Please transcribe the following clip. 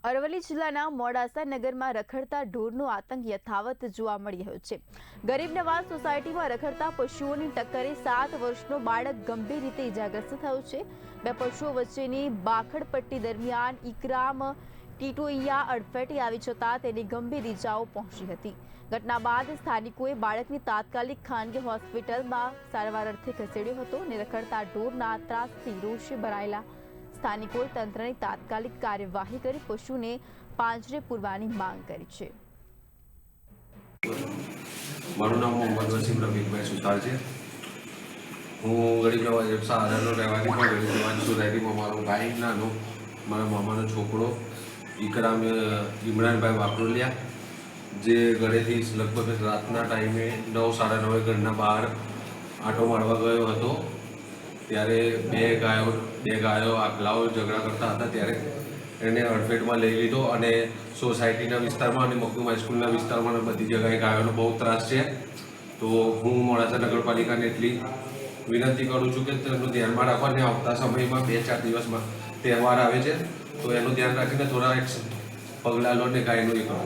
અરવલ્લી જિલ્લાના મોડાસા નગરમાં રખડતા ઢોરનો આતંક યથાવત જોવા મળી રહ્યો છે। ગરીબ નવાઝ સોસાયટીમાં રખડતા પશુઓની ટક્કરે 7 વર્ષનો બાળક ગંભીર રીતે ઇજાગ્રસ્ત થયો છે। બે પશુઓ વચ્ચેની બાખડપટ્ટી દરમિયાન ઇકરામ ટીટોઇયા અડફેટે આવી જતા તેને ગંભીર ઇજાઓ પહોંચી હતી। ઘટના બાદ સ્થાનિકોએ બાળકને તાત્કાલિક ખાનગી હોસ્પિટલમાં સારવાર અર્થે ખસેડ્યો હતો અને રખડતા ઢોરના ત્રાસથી રોષે ભરાયેલા સ્થાનિકોએ તંત્રની તાત્કાલિક કાર્યવાહી કરી પશુને પાંજરે પૂરવાની માંગ કરી છે। મારું નામ મોહમ્મદ વસીમ રફીકભાઈ સુથાર છે। હું ગરીબ નવાજ સહારાનો રહેવાની પણ ગરીબ નવાજ સોસાયટીમાં મારો ભાઈ નાનો મારા મામાનો છોકરો ઇકરામ ઇમરાનભાઈ વાકરોલિયા, જે ઘરેથી લગભગ રાતના ટાઈમે 9 સાડા 9 ઘરના બહાર આંટો મારવા ગયો હતો। ત્યારે બે ગાયો આખલાઓ ઝઘડા કરતા હતા, ત્યારે એને અડફેટમાં લઈ લીધો અને સોસાયટીના વિસ્તારમાં અને મખદૂમ હાઈસ્કૂલના વિસ્તારમાં બધી જગ્યાએ ગાયોનો બહુ ત્રાસ છે। તો હું મોડાસા નગરપાલિકાને એટલી વિનંતી કરું છું કે તેનું ધ્યાનમાં રાખો અને આવતા સમયમાં 2-4 દિવસમાં તહેવાર આવે છે, તો એનું ધ્યાન રાખીને થોડા પગલાં લો ને ગાયનું એ કરો।